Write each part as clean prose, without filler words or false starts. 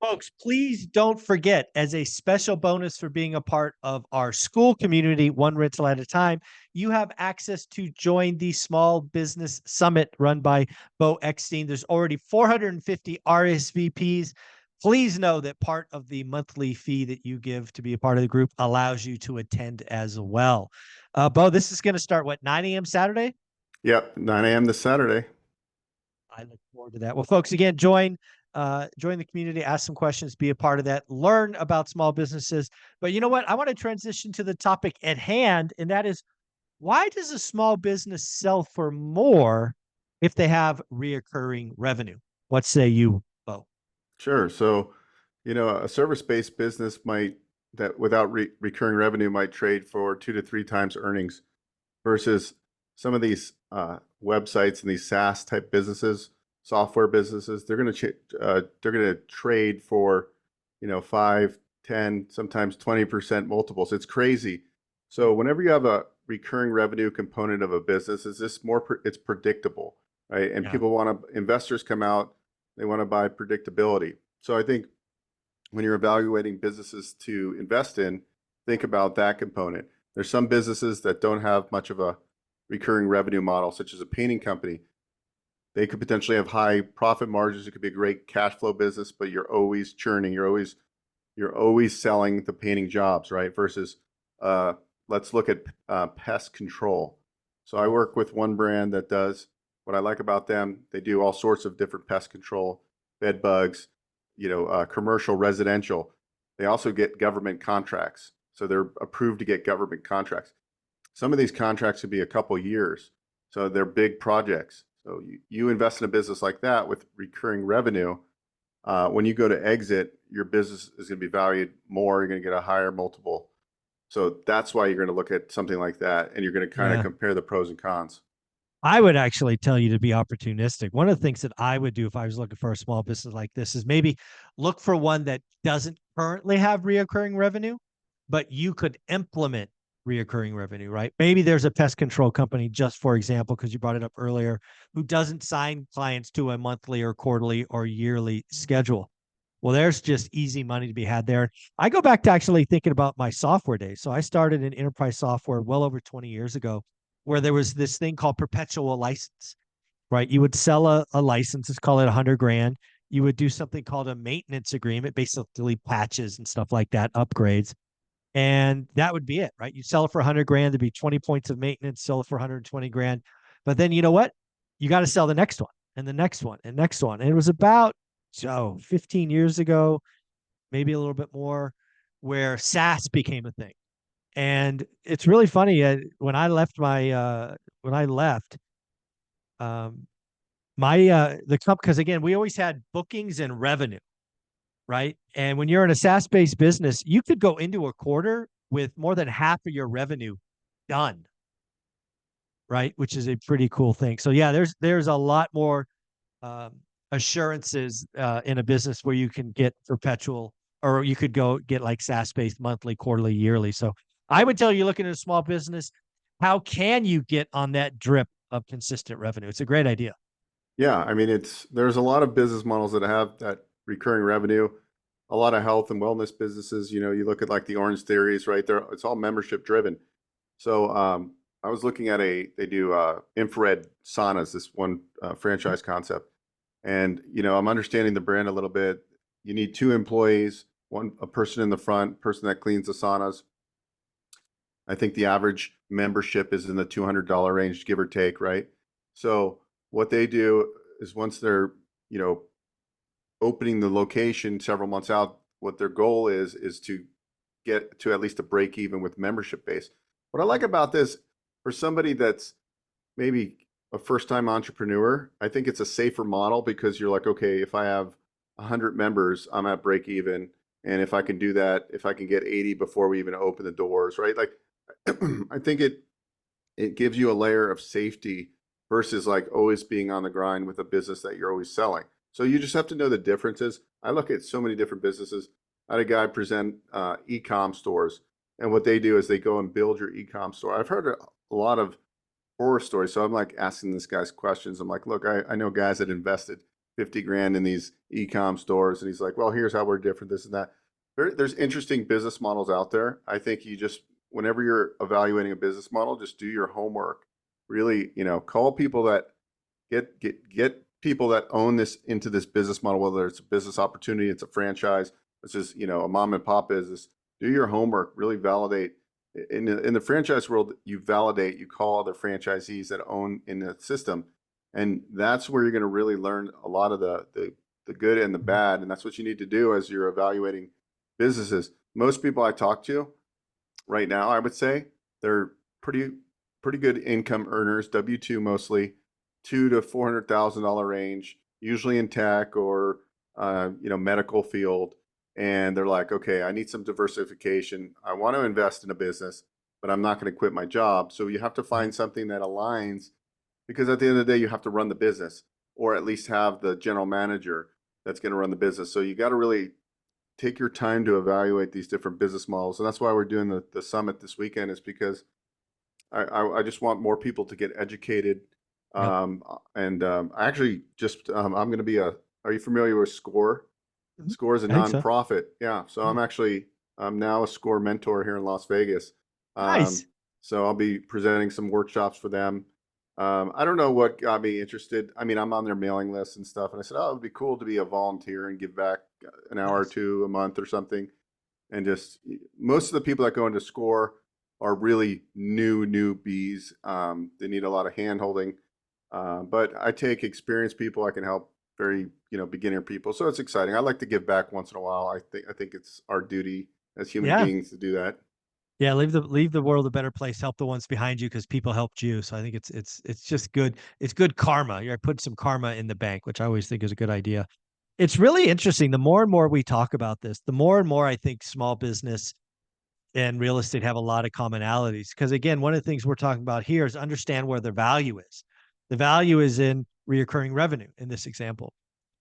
Folks, please don't forget, as a special bonus for being a part of our school community, one rental at a time, you have access to join the Small Business Summit run by Bo Eckstein. There's already 450 RSVPs. Please know that part of the monthly fee that you give to be a part of the group allows you to attend as well. Bo, this is going to start, what, 9 a.m. Saturday? Yep, 9 a.m. this Saturday. I look forward to that. Well, folks, again, join the community, ask some questions, be a part of that, learn about small businesses. But you know what? I want to transition to the topic at hand, and that is, why does a small business sell for more if they have reoccurring revenue? What say you, Bo? Sure. So, a service-based business might that without recurring revenue might trade for 2 to 3 times earnings versus some of these websites and these SaaS type businesses, software businesses. They're going to trade for 5, 10, sometimes 20% multiples. It's crazy. So whenever you have a recurring revenue component of a business, it's predictable, right? And Yeah. investors come out, they want to buy predictability. So I think when you're evaluating businesses to invest in, think about that component. There's some businesses that don't have much of a recurring revenue model, such as a painting company. They could potentially have high profit margins. It could be a great cash flow business, but you're always churning. You're always selling the painting jobs, right? Versus let's look at pest control. So I work with one brand that does what I like about them. They do all sorts of different pest control, bed bugs, commercial, residential. They also get government contracts. So they're approved to get government contracts. Some of these contracts could be a couple years. So they're big projects. So you invest in a business like that with recurring revenue. When you go to exit, your business is going to be valued more. You're going to get a higher multiple. So that's why you're going to look at something like that, and you're going to kind of Yeah. compare the pros and cons. I would actually tell you to be opportunistic. One of the things that I would do if I was looking for a small business like this is maybe look for one that doesn't currently have reoccurring revenue, but you could implement reoccurring revenue, right? Maybe there's a pest control company, just for example, because you brought it up earlier, who doesn't sign clients to a monthly or quarterly or yearly schedule. Well, there's just easy money to be had there. I go back to actually thinking about my software days. So I started in enterprise software well over 20 years ago, where there was this thing called perpetual license, right? You would sell a license, let's call it 100 grand. You would do something called a maintenance agreement, basically patches and stuff like that, upgrades. And that would be it, right? You sell it for 100 grand, there'd be 20 points of maintenance, sell it for 120 grand. But then you know what? You got to sell the next one and the next one and next one. And it was about 15 years ago, maybe a little bit more, where SaaS became a thing. And it's really funny. When I left, um, the company, because again, we always had bookings and revenue, right? And when you're in a SaaS-based business, you could go into a quarter with more than half of your revenue done, right? Which is a pretty cool thing. So yeah, there's a lot more um, assurances in a business where you can get perpetual, or you could go get like SaaS-based monthly, quarterly, yearly. So I would tell you, looking at a small business, how can you get on that drip of consistent revenue? It's a great idea. Yeah, I mean, there's a lot of business models that have that recurring revenue. A lot of health and wellness businesses, you look at like the Orange Theories, right? It's all membership driven. So I was looking at they do infrared saunas, this one franchise concept, and I'm understanding the brand a little bit. You need 2 employees, a person in the front, person that cleans the saunas. I think the average membership is in the $200 range, give or take, right? So what they do is once they're, you know, opening the location several months out, what their goal is to get to at least a break even with membership base. What I like about this, for somebody that's maybe a first time entrepreneur, I think it's a safer model because you're like, okay, if I have 100 members, I'm at break even. And if I can do that, if I can get 80 before we even open the doors, right? Like, I think it gives you a layer of safety versus like always being on the grind with a business that you're always selling. So you just have to know the differences. I look at so many different businesses. I had a guy present e-com stores, and what they do is they go and build your e-com store. I've heard a lot of horror stories, so I'm like asking this guy's questions. I'm like, look, I know guys that invested 50 grand in these e-com stores. And he's like, well, here's how we're different, this and that. There's interesting business models out there. I think you just, whenever you're evaluating a business model, just do your homework. Really, call people that get people that own this into this business model, whether it's a business opportunity, it's a franchise, it's just, a mom and pop business. Do your homework, really validate. In the franchise world, you validate, you call other franchisees that own in the system. And that's where you're going to really learn a lot of the good and the bad. And that's what you need to do as you're evaluating businesses. Most people I talk to right now, I would say they're pretty good income earners, W-2 mostly, $200,000 to $400,000 range, usually in tech or medical field. And they're like, okay, I need some diversification. I want to invest in a business, but I'm not going to quit my job. So you have to find something that aligns, because at the end of the day, you have to run the business, or at least have the general manager that's going to run the business. So you got to really take your time to evaluate these different business models. And that's why we're doing the summit this weekend, is because I just want more people to get educated. Yep. I actually just, I'm going to be are you familiar with SCORE? SCORE is a I think so. nonprofit. Yeah. So I'm now a SCORE mentor here in Las Vegas. Nice. So I'll be presenting some workshops for them. I don't know what got me interested. I mean, I'm on their mailing list and stuff. And I said, oh, it'd be cool to be a volunteer and give back an hour or Nice. two a month or something. And just, most of the people that go into SCORE are really newbies. They need a lot of hand holding. But I take experienced people. I can help very, beginner people. So it's exciting. I like to give back once in a while. I think it's our duty as human Yeah. beings to do that. Yeah, leave the world a better place. Help the ones behind you because people helped you. So I think it's just good. It's good karma. You're putting some karma in the bank, which I always think is a good idea. It's really interesting. The more and more we talk about this, the more and more I think small business and real estate have a lot of commonalities. Because again, one of the things we're talking about here is understand where the value is. The value is in reoccurring revenue in this example,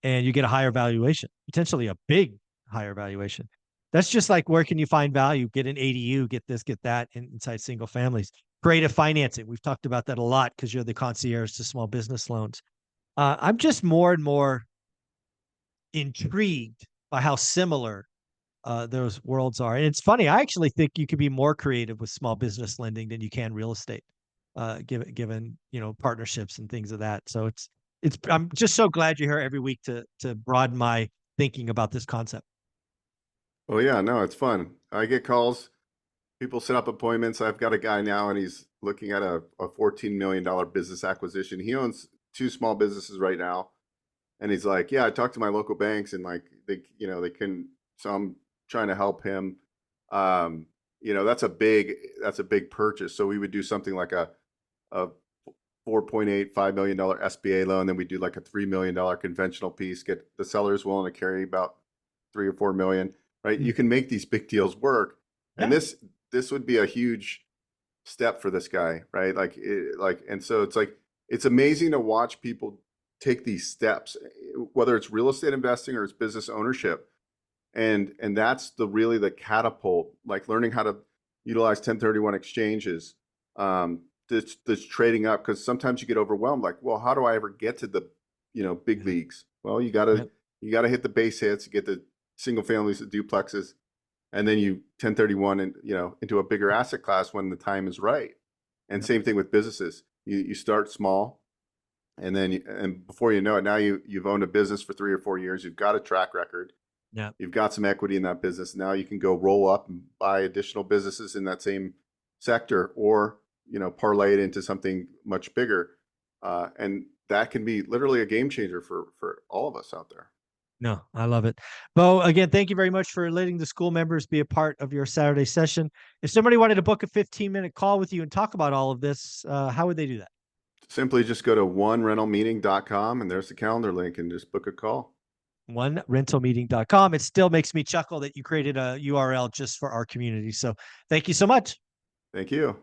and you get a higher valuation, potentially a big higher valuation. That's just like, where can you find value? Get an ADU, get this, get that inside single families. Creative financing. We've talked about that a lot because you're the concierge to small business loans. I'm just more and more intrigued by how similar those worlds are. And it's funny, I actually think you could be more creative with small business lending than you can real estate, given partnerships and things of that. So it's I'm just so glad you're here every week to broaden my thinking about this concept. Oh yeah, no, it's fun. I get calls. People set up appointments. I've got a guy now, and he's looking at a $14 million business acquisition. He owns two small businesses right now. And he's like, yeah, I talked to my local banks, and like they can, so I'm trying to help him. That's a big purchase. So we would do something like a 4.85 million dollar SBA loan. Then we do like a $3 million conventional piece, get the sellers willing to carry about 3 or 4 million, right? Mm. You can make these big deals work. And Yeah. this would be a huge step for this guy, right? And so it's like, it's amazing to watch people take these steps, whether it's real estate investing or it's business ownership. And that's really the catapult, like learning how to utilize 1031 exchanges, this trading up, because sometimes you get overwhelmed, like, well, how do I ever get to the, big leagues? Well, you Yep. gotta hit the base hits, get the single families, the duplexes, and then you 1031 and, into a bigger asset class when the time is right. And Yep. same thing with businesses. You start small, and then and before you know it, now you've owned a business for 3 or 4 years. You've got a track record. Yeah. You've got some equity in that business. Now you can go roll up and buy additional businesses in that same sector, or parlay it into something much bigger. And that can be literally a game changer for all of us out there. No, I love it. Bo, again, thank you very much for letting the school members be a part of your Saturday session. If somebody wanted to book a 15-minute call with you and talk about all of this, how would they do that? Simply just go to onerentalmeeting.com, and there's the calendar link, and just book a call. OneRentalmeeting.com. It still makes me chuckle that you created a URL just for our community. So thank you so much. Thank you.